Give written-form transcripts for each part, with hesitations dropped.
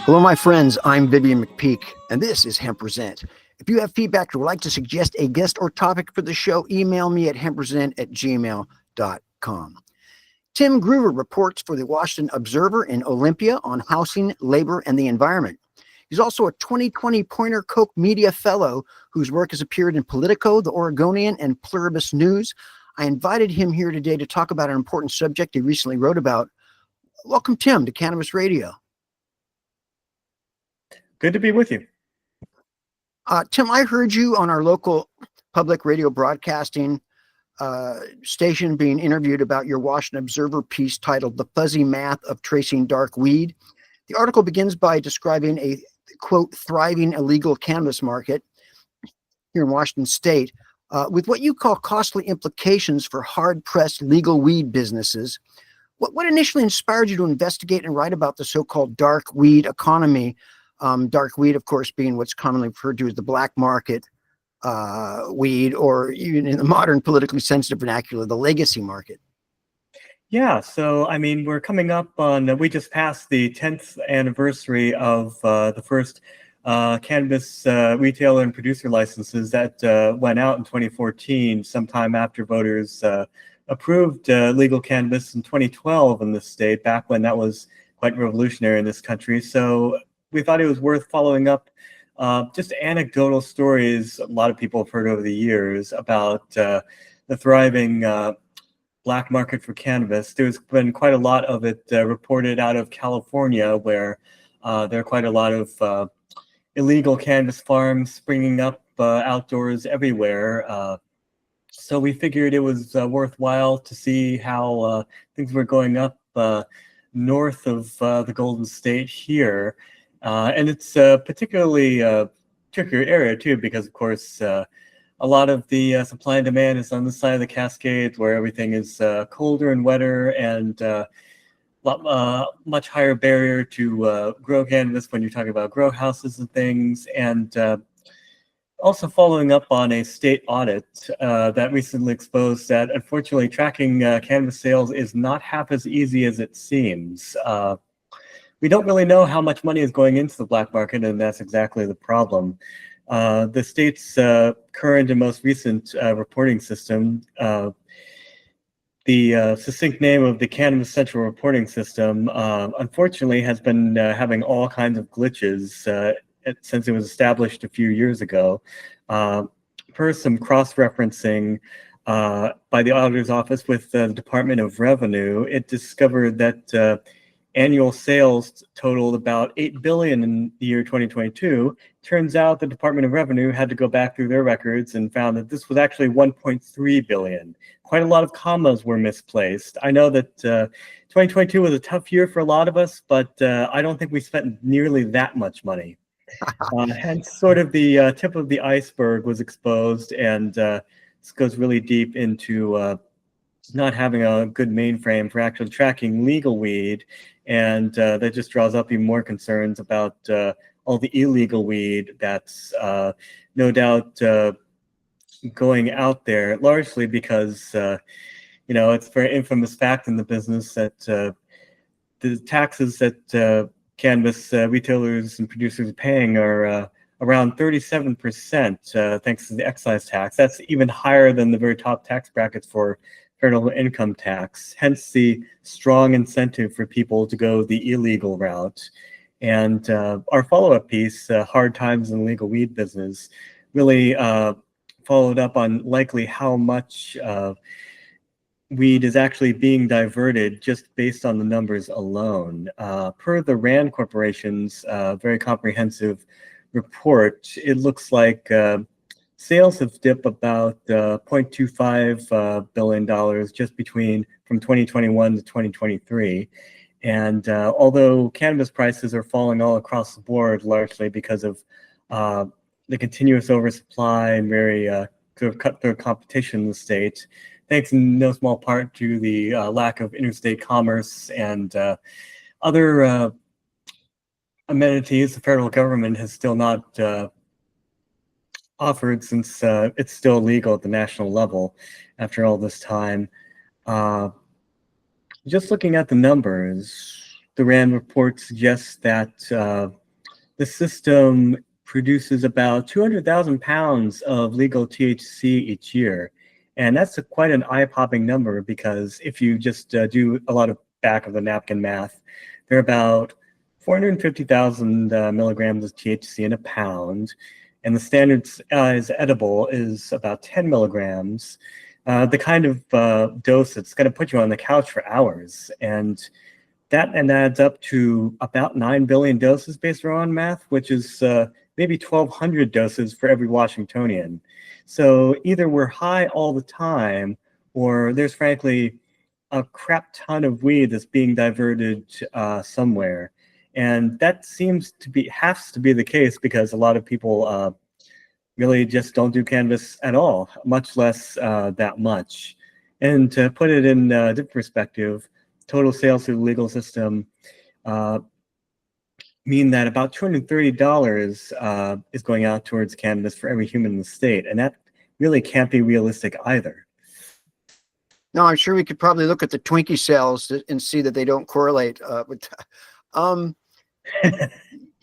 Hello, my friends. I'm Vivian McPeak, and this is Hemp Present. If you have feedback or would like to suggest a guest or topic for the show, email me at hempresent@gmail.com. Tim Gruver reports for the Washington Observer in Olympia on housing, labor, and the environment. He's also a 2020 Poynter-Koch Media Fellow whose work has appeared in Politico, the Oregonian, and Pluribus News. I invited him here today to talk about an important subject he recently wrote about. Welcome, Tim, to Cannabis Radio. Good to be with you. Tim, I heard you on our local public radio broadcasting station being interviewed about your Washington Observer piece titled "The Fuzzy Math of Tracing Dark Weed." The article begins by describing a, quote, thriving illegal cannabis market here in Washington state with what you call costly implications for hard-pressed legal weed businesses. What initially inspired you to investigate and write about the so-called dark weed economy? Dark weed, of course, being what's commonly referred to as the black market weed, or even in the modern politically sensitive vernacular, the legacy market. Yeah, so I mean, we're coming up on, we just passed the 10th anniversary of the first cannabis retailer and producer licenses that went out in 2014, sometime after voters approved legal cannabis in 2012 in this state, back when that was quite revolutionary in this country. So we thought it was worth following up just anecdotal stories a lot of people have heard over the years about the thriving black market for cannabis. There's been quite a lot of it reported out of California, where there are quite a lot of illegal cannabis farms springing up outdoors everywhere. So we figured it was worthwhile to see how things were going up north of the Golden State here. And it's a particularly trickier area too, because of course a lot of the supply and demand is on the side of the Cascades, where everything is colder and wetter, and much higher barrier to grow cannabis when you're talking about grow houses and things. And also following up on a state audit that recently exposed that unfortunately tracking cannabis sales is not half as easy as it seems. We don't really know how much money is going into the black market, and that's exactly the problem. The state's current and most recent reporting system, the succinct name of the Cannabis Central Reporting System, unfortunately has been having all kinds of glitches since it was established a few years ago. Per some cross-referencing by the auditor's office with the Department of Revenue, it discovered that annual sales totaled about $8 billion in the year 2022. Turns out the Department of Revenue had to go back through their records and found that this was actually $1.3 billion. Quite a lot of commas were misplaced. I know that 2022 was a tough year for a lot of us, but I don't think we spent nearly that much money. Hence, sort of the tip of the iceberg was exposed, and this goes really deep into not having a good mainframe for actually tracking legal weed, and that just draws up even more concerns about all the illegal weed that's no doubt going out there, largely because you know, it's a very infamous fact in the business that the taxes that cannabis retailers and producers are paying are around 37%, thanks to the excise tax. That's even higher than the very top tax brackets for federal income tax, hence the strong incentive for people to go the illegal route. And our follow-up piece, Hard Times in the Legal Weed Business, really followed up on likely how much weed is actually being diverted just based on the numbers alone. Per the RAND Corporation's very comprehensive report, it looks like sales have dipped about $0.25 billion just from 2021 to 2023. And although cannabis prices are falling all across the board, largely because of the continuous oversupply and very sort of cutthroat competition in the state, thanks in no small part to the lack of interstate commerce and other amenities the federal government has still not offered, since it's still legal at the national level after all this time. Just looking at the numbers, the RAND report suggests that the system produces about 200,000 pounds of legal THC each year. And that's quite an eye-popping number, because if you just do a lot of back of the napkin math, there are about 450,000 milligrams of THC in a pound, and the standard size edible is about 10 milligrams. The kind of dose that's going to put you on the couch for hours. And that adds up to about 9 billion doses based on math, which is maybe 1,200 doses for every Washingtonian. So either we're high all the time, or there's frankly a crap ton of weed that's being diverted somewhere. And that has to be the case, because a lot of people really just don't do cannabis at all, much less that much. And to put it in a different perspective, total sales through the legal system mean that about $230 is going out towards cannabis for every human in the state. And that really can't be realistic either. No, I'm sure we could probably look at the Twinkie sales and see that they don't correlate with.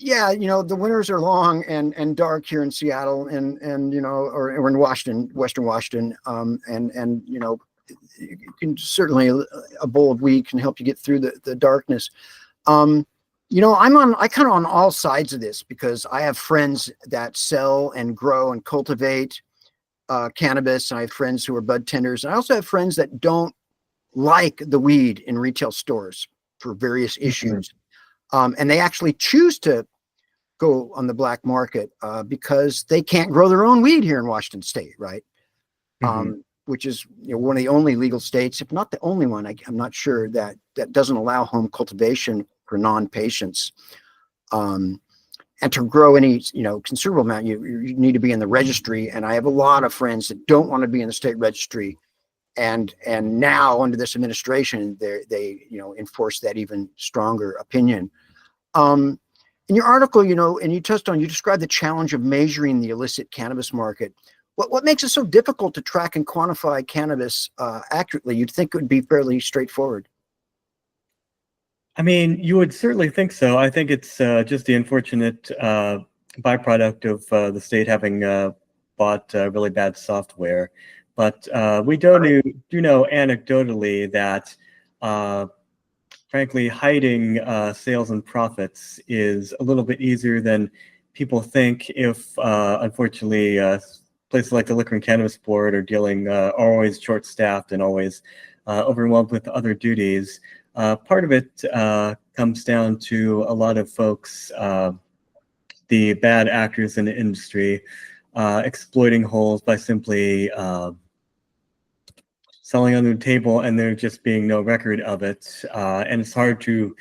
Yeah, the winters are long and dark here in Seattle, and or in Washington, Western Washington, and you can certainly, a bowl of weed can help you get through the darkness. I kind of on all sides of this, because I have friends that sell and grow and cultivate cannabis. I have friends who are bud tenders, and I also have friends that don't like the weed in retail stores for various issues. And they actually choose to go on the black market because they can't grow their own weed here in Washington State, right? Which is one of the only legal states, if not the only one, I'm not sure, that doesn't allow home cultivation for non-patients. And to grow any considerable amount, you need to be in the registry. And I have a lot of friends that don't want to be in the state registry. And now under this administration, they enforce that even stronger opinion. In your article, and you described the challenge of measuring the illicit cannabis market. What makes it so difficult to track and quantify cannabis accurately? You'd think it would be fairly straightforward. I mean, you would certainly think so. I think it's just the unfortunate byproduct of the state having bought really bad software. But we do know anecdotally that, frankly, hiding sales and profits is a little bit easier than people think if, unfortunately, places like the Liquor and Cannabis Board are always short-staffed and always overwhelmed with other duties. Part of it comes down to a lot of folks, the bad actors in the industry, exploiting holes by simply selling under the table, and there just being no record of it. And it's hard to,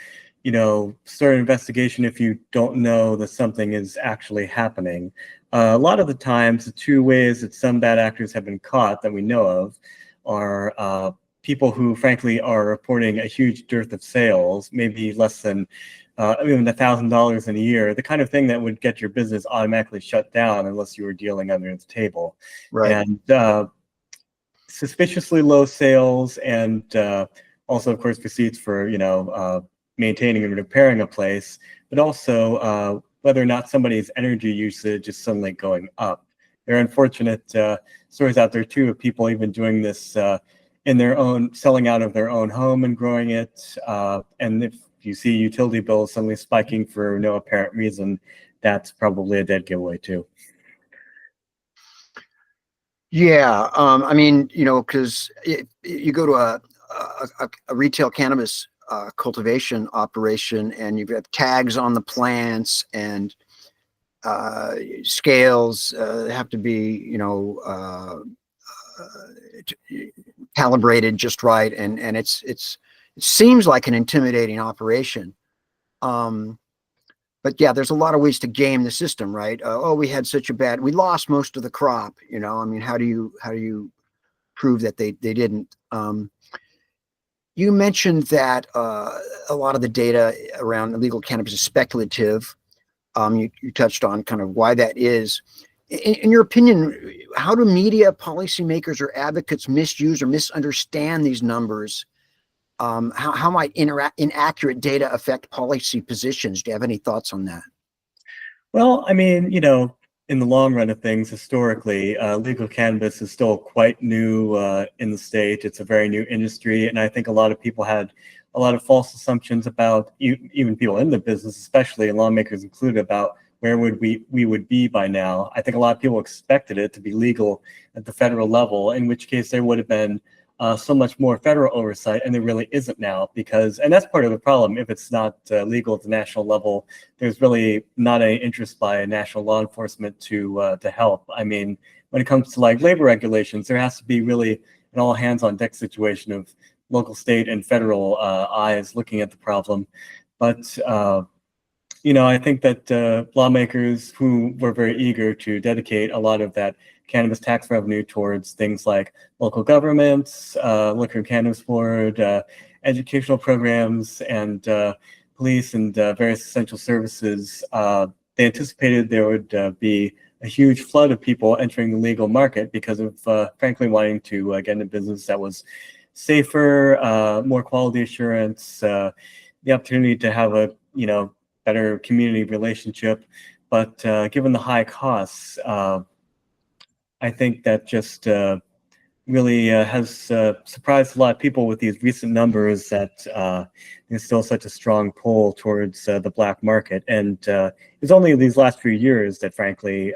start an investigation if you don't know that something is actually happening. A lot of the times, the two ways that some bad actors have been caught that we know of are people who, frankly, are reporting a huge dearth of sales, maybe less than even $1,000 in a year, the kind of thing that would get your business automatically shut down unless you were dealing under the table. Right. And suspiciously low sales, and also, of course, receipts for maintaining and repairing a place, but also whether or not somebody's energy usage is suddenly going up. There are unfortunate stories out there too of people even doing this in their own, selling out of their own home and growing it. And if you see utility bills suddenly spiking for no apparent reason, that's probably a dead giveaway too. Yeah, I mean, because you go to a retail cannabis cultivation operation, and you've got tags on the plants, and scales have to be, calibrated just right, and it seems like an intimidating operation. But yeah, there's a lot of ways to game the system, right? We had we lost most of the crop. I mean, how do you prove that they didn't? You mentioned that a lot of the data around illegal cannabis is speculative. You touched on kind of why that is. In your opinion, how do media, policymakers, or advocates misuse or misunderstand these numbers How might inaccurate data affect policy positions? Do you have any thoughts on that? Well, I mean, in the long run of things, historically, legal cannabis is still quite new in the state. It's a very new industry, and I think a lot of people had a lot of false assumptions about even people in the business, especially and lawmakers included, about where would we would be by now. I think a lot of people expected it to be legal at the federal level, in which case there would have been so much more federal oversight, and there really isn't now, and that's part of the problem. If it's not legal at the national level, there's really not any interest by national law enforcement to help. I mean, when it comes to like labor regulations, there has to be really an all hands on deck situation of local, state, and federal eyes looking at the problem. But I think that lawmakers who were very eager to dedicate a lot of that cannabis tax revenue towards things like local governments, liquor and cannabis board, educational programs, and police and various essential services, they anticipated there would be a huge flood of people entering the legal market because of, frankly, wanting to get into business that was safer, more quality assurance, the opportunity to have a better community relationship. But given the high costs, I think that just really has surprised a lot of people with these recent numbers that there's still such a strong pull towards the black market. And it's only these last few years that, frankly,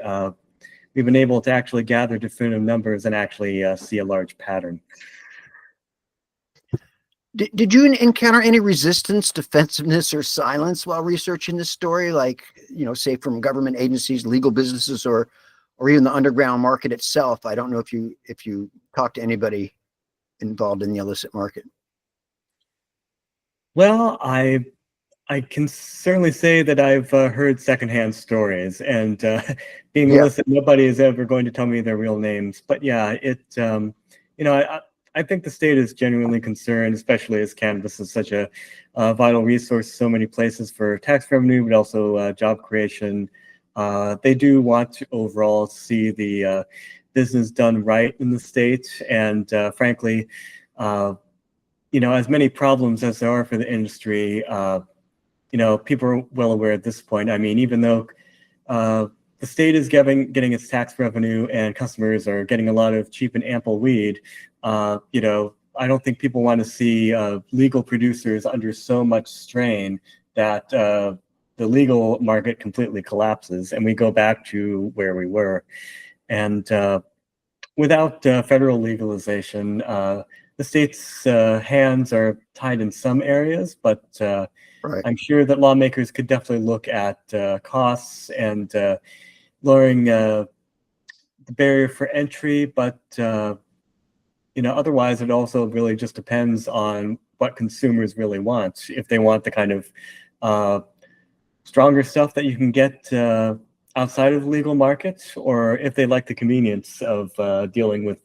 we've been able to actually gather definitive numbers and actually see a large pattern. Did you encounter any resistance, defensiveness, or silence while researching this story? Like, say from government agencies, legal businesses, or even the underground market itself? I don't know if you talked to anybody involved in the illicit market. Well, I can certainly say that I've heard secondhand stories, and being illicit, nobody is ever going to tell me their real names. But yeah, I think the state is genuinely concerned, especially as cannabis is such a vital resource in so many places for tax revenue, but also job creation. They do want to overall see the business done right in the state. And frankly, as many problems as there are for the industry, people are well aware at this point. I mean, even though the state is getting its tax revenue and customers are getting a lot of cheap and ample weed, I don't think people want to see legal producers under so much strain that the legal market completely collapses and we go back to where we were. And without federal legalization, the state's hands are tied in some areas, but Right. I'm sure that lawmakers could definitely look at costs and lowering the barrier for entry, but otherwise it also really just depends on what consumers really want. If they want the kind of stronger stuff that you can get outside of the legal market, or if they like the convenience of dealing with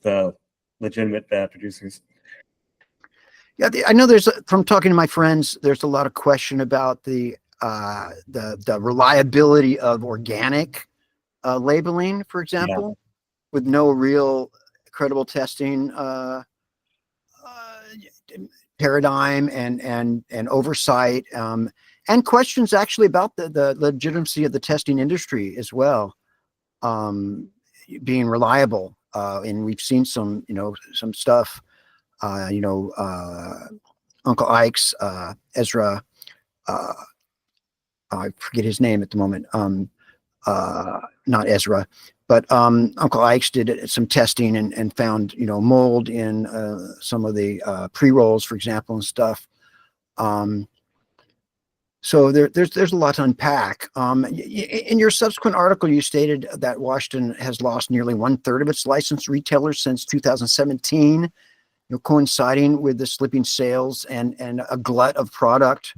legitimate producers. Yeah, I know from talking to my friends, there's a lot of question about the reliability of organic labeling, for example, with no real credible testing paradigm and oversight, and questions actually about the legitimacy of the testing industry as well, being reliable. And we've seen some stuff. Uncle Ike's Ezra, I forget his name at the moment. Not Ezra, but Uncle Ike's did some testing and found mold in some of the pre-rolls, for example, and stuff. So there's a lot to unpack. In your subsequent article, you stated that Washington has lost nearly 1/3 of its licensed retailers since 2017. Coinciding with the slipping sales and a glut of product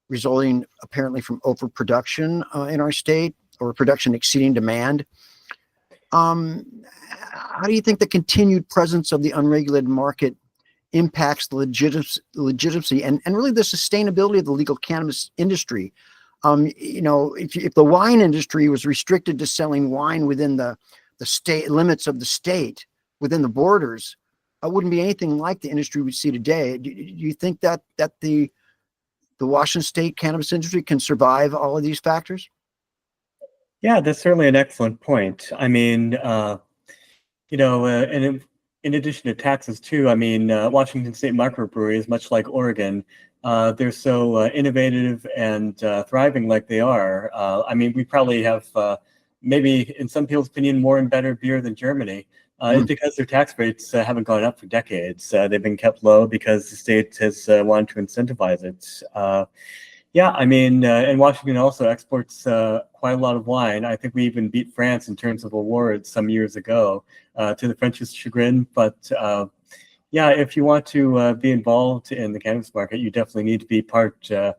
resulting apparently from overproduction in our state, or production exceeding demand. How do you think the continued presence of the unregulated market impacts the legitimacy and really the sustainability of the legal cannabis industry? If the wine industry was restricted to selling wine within the state limits of the state, within the borders, wouldn't be anything like the industry we see today. Do you think that the Washington State cannabis industry can survive all of these factors? Yeah, that's certainly an excellent point. I mean, and in addition to taxes too, I mean, Washington State microbreweries, much like Oregon, they're so innovative and thriving like they are. I mean, we probably have maybe, in some people's opinion, more and better beer than Germany. It's because their tax rates haven't gone up for decades. They've been kept low because the state has wanted to incentivize it. Yeah, I mean, and Washington also exports quite a lot of wine. I think we even beat France in terms of awards some years ago, to the French's chagrin. But yeah, if you want to be involved in the cannabis market, you definitely need to be part of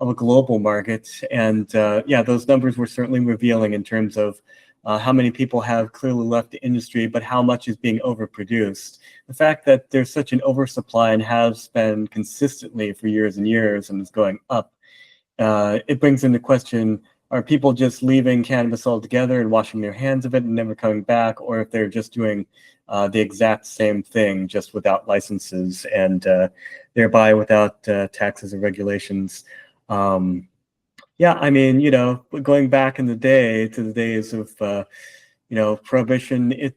a global market. And yeah, those numbers were certainly revealing in terms of how many people have clearly left the industry, but how much is being overproduced. The fact that there's such an oversupply and has been consistently for years and years and is going up, it brings into question, are people just leaving cannabis altogether and washing their hands of it and never coming back, or if they're just doing the exact same thing just without licenses and thereby without taxes and regulations. Yeah, I mean, going back in the day to the days of, prohibition,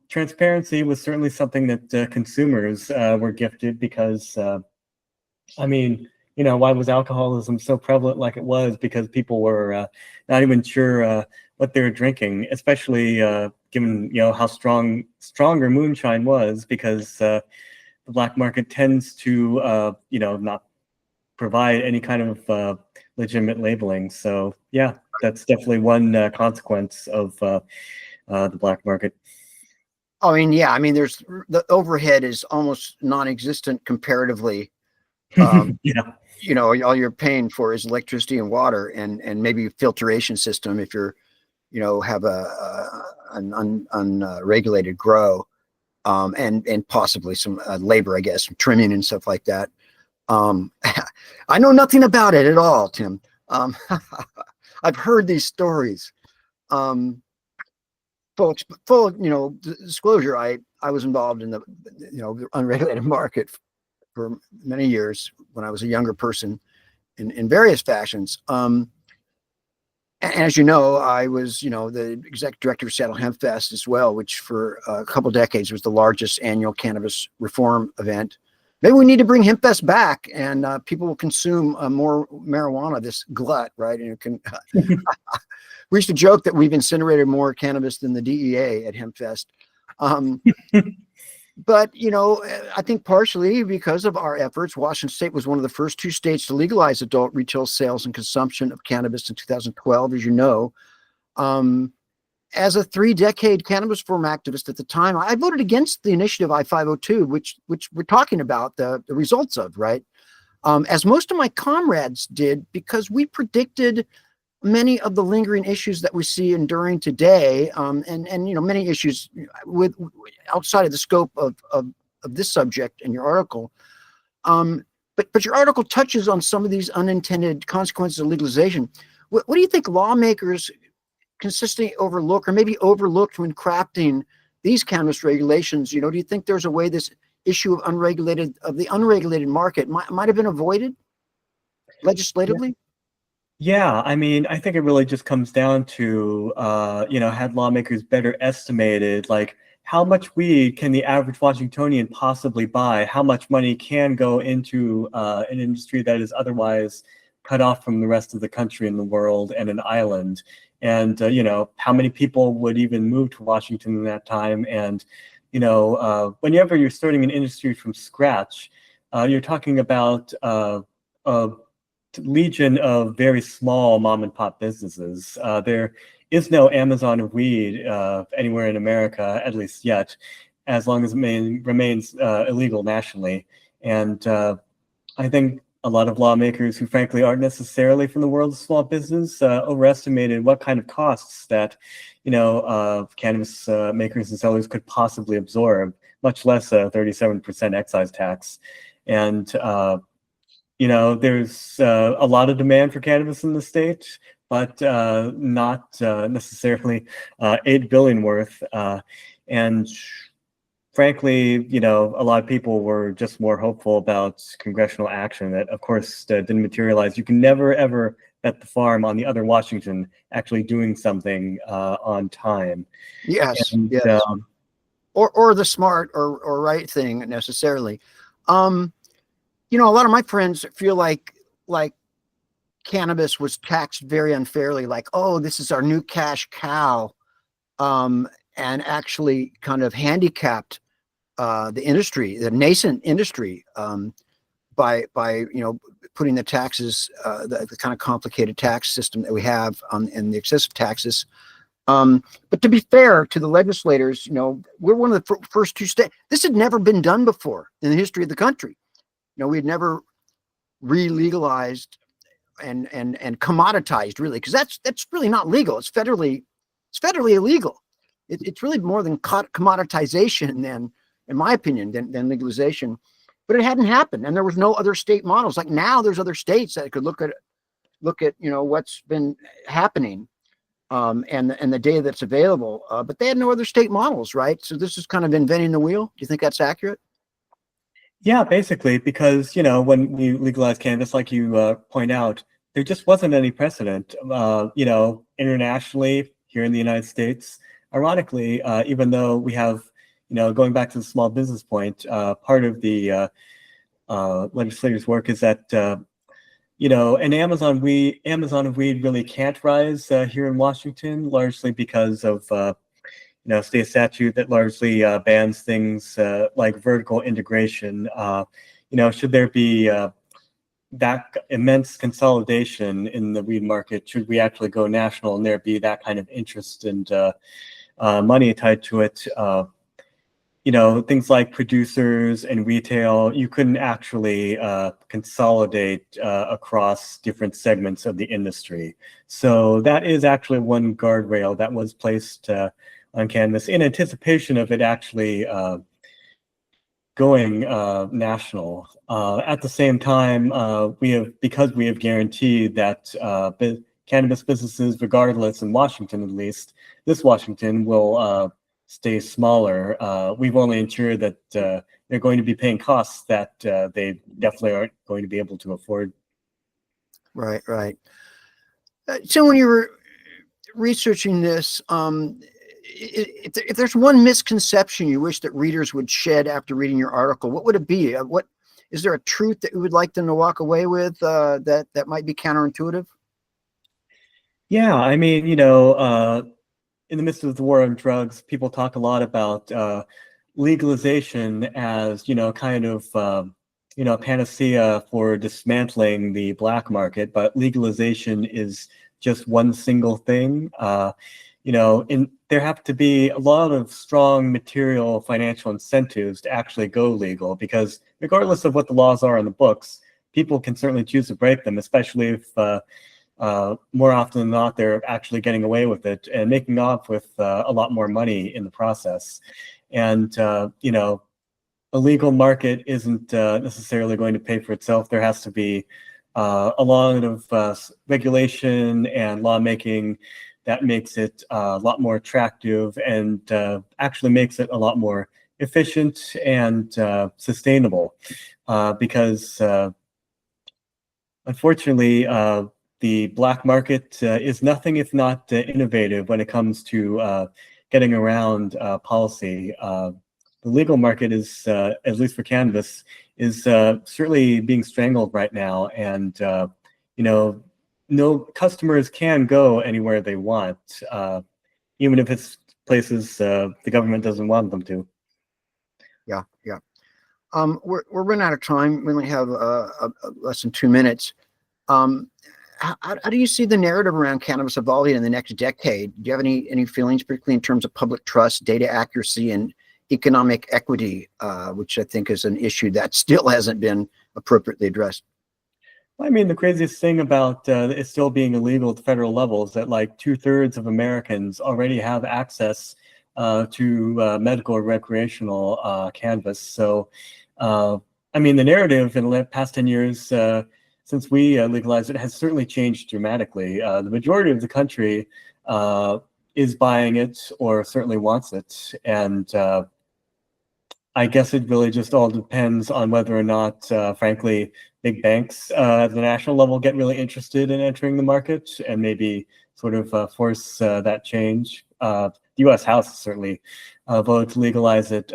transparency was certainly something that consumers were gifted because, I mean, why was alcoholism so prevalent like it was? Because people were not even sure what they were drinking, especially given, how stronger moonshine was, because the black market tends to, not provide any kind of legitimate labeling. So yeah, that's definitely one consequence of the black market. I mean, yeah, I mean, there's the overhead is almost non-existent comparatively. Yeah. All you're paying for is electricity and water and maybe filtration system if you're, have an unregulated grow, and possibly some labor, I guess, some trimming and stuff like that. I know nothing about it at all, Tim. I've heard these stories. Folks, full, disclosure, I was involved in the unregulated market for many years when I was a younger person in various fashions. And as you know, I was, the executive director of Seattle Hemp Fest as well, which for a couple of decades was the largest annual cannabis reform event. Maybe we need to bring Hemp Fest back, and people will consume more marijuana, this glut, right? And it can. We used to joke that we've incinerated more cannabis than the DEA at Hemp Fest. But, I think partially because of our efforts, Washington State was one of the first 2 states to legalize adult retail sales and consumption of cannabis in 2012, as you know. As a 3-decade cannabis reform activist at the time, I voted against the initiative I-502, which we're talking about the results of, right? As most of my comrades did, because we predicted many of the lingering issues that we see enduring today, and many issues with outside of the scope of this subject in your article. But your article touches on some of these unintended consequences of legalization. What do you think lawmakers consistently overlook, or maybe overlooked when crafting these cannabis regulations? Do you think there's a way this issue of the unregulated market might have been avoided legislatively? Yeah, I mean, I think it really just comes down to, had lawmakers better estimated, like, how much weed can the average Washingtonian possibly buy? How much money can go into an industry that is otherwise cut off from the rest of the country and the world and an island? And, how many people would even move to Washington in that time? And, whenever you're starting an industry from scratch, you're talking about a legion of very small mom and pop businesses. There is no Amazon of weed anywhere in America, at least yet, as long as it remains illegal nationally. And I think a lot of lawmakers who frankly aren't necessarily from the world of small business overestimated what kind of costs that, cannabis makers and sellers could possibly absorb, much less a 37% excise tax. And there's a lot of demand for cannabis in the state, but not necessarily 8 billion worth. And frankly, you know, a lot of people were just more hopeful about congressional action that, of course, didn't materialize. You can never, ever bet the farm on the other Washington actually doing something on time. Yes, And yes. Or the smart or right thing necessarily. You know, a lot of my friends feel like cannabis was taxed very unfairly, like, oh, this is our new cash cow, and actually kind of handicapped the industry, the nascent industry, by you know, putting the taxes, the kind of complicated tax system that we have and the excessive taxes. But to be fair to the legislators, you know, we're one of the first two states. This had never been done before in the history of the country. You know, we had never re-legalized and commoditized, really, because that's really not legal. It's federally illegal. It's really more than commoditization than, in my opinion, than legalization. But it hadn't happened, and there was no other state models. Like now, there's other states that could look at you know what's been happening, and the data that's available. But they had no other state models, right? So this is kind of inventing the wheel. Do you think that's accurate? yeah, basically, because, you know, when we legalized cannabis, like you point out, there just wasn't any precedent, you know, internationally here in the United States. Ironically, even though we have, you know, going back to the small business point, part of the legislators' work is that, you know, an Amazon of weed really can't rise here in Washington, largely because of you know, state statute that largely bans things like vertical integration. You know, should there be that immense consolidation in the weed market, should we actually go national and there be that kind of interest and money tied to it? You know, things like producers and retail, you couldn't actually consolidate across different segments of the industry. So that is actually one guardrail that was placed on cannabis in anticipation of it actually going national. At the same time, because we have guaranteed that cannabis businesses, regardless in Washington at least, this Washington will stay smaller. We've only ensured that they're going to be paying costs that they definitely aren't going to be able to afford. Right, right. So when you were researching this, if there's one misconception you wish that readers would shed after reading your article, what would it be? What is there a truth that you would like them to walk away with that might be counterintuitive? Yeah, I mean, you know, in the midst of the war on drugs, people talk a lot about legalization as, you know, kind of, you know, panacea for dismantling the black market, but legalization is just one single thing. You know, there have to be a lot of strong material financial incentives to actually go legal, because regardless of what the laws are in the books, people can certainly choose to break them, especially if more often than not, they're actually getting away with it and making off with a lot more money in the process. And, you know, a legal market isn't necessarily going to pay for itself. There has to be a lot of regulation and lawmaking that makes it a lot more attractive and actually makes it a lot more efficient and sustainable, because unfortunately, the black market is nothing if not innovative when it comes to getting around policy. The legal market is, at least for cannabis, is certainly being strangled right now, and you know, no customers can go anywhere they want, even if it's places the government doesn't want them to. Yeah, yeah. We're running out of time. We only have less than 2 minutes. How do you see the narrative around cannabis evolving in the next decade? Do you have any feelings, particularly in terms of public trust, data accuracy, and economic equity, which I think is an issue that still hasn't been appropriately addressed? I mean, the craziest thing about it still being illegal at the federal level is that like 2/3 of Americans already have access to medical or recreational cannabis. So, I mean, the narrative in the past 10 years since we legalized it has certainly changed dramatically. The majority of the country is buying it or certainly wants it. And I guess it really just all depends on whether or not, frankly, big banks at the national level get really interested in entering the market and maybe sort of force that change. The U.S. House has certainly voted to legalize it,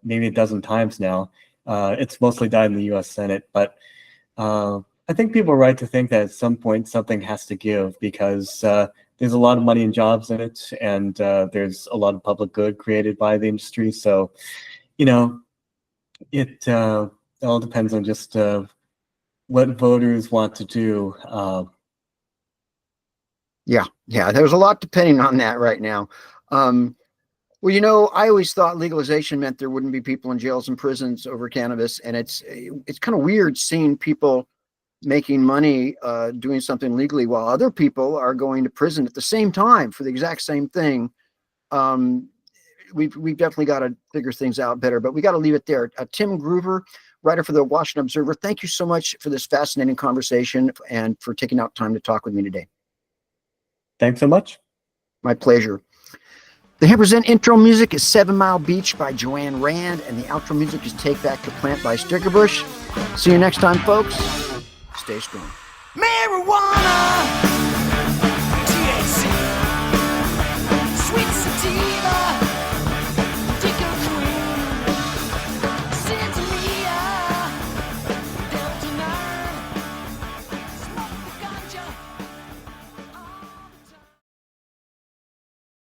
maybe a dozen times now. It's mostly died in the U.S. Senate, but I think people are right to think that at some point something has to give, because there's a lot of money and jobs in it, and there's a lot of public good created by the industry. So, it all depends on just what voters want to do. Yeah, there's a lot depending on that right now. Well, I always thought legalization meant there wouldn't be people in jails and prisons over cannabis, and it's kind of weird seeing people making money doing something legally while other people are going to prison at the same time for the exact same thing. We've definitely got to figure things out better, but we got to leave it there. Tim Gruver, writer for the Washington Observer, thank you so much for this fascinating conversation and for taking out time to talk with me today. Thanks so much. My pleasure. The Hempresent intro music is 7 Mile Beach by Joanne Rand, and the outro music is Take Back the Plant by Stickerbush. See you next time, folks. Stay strong. Marijuana, THC, sweet sativa.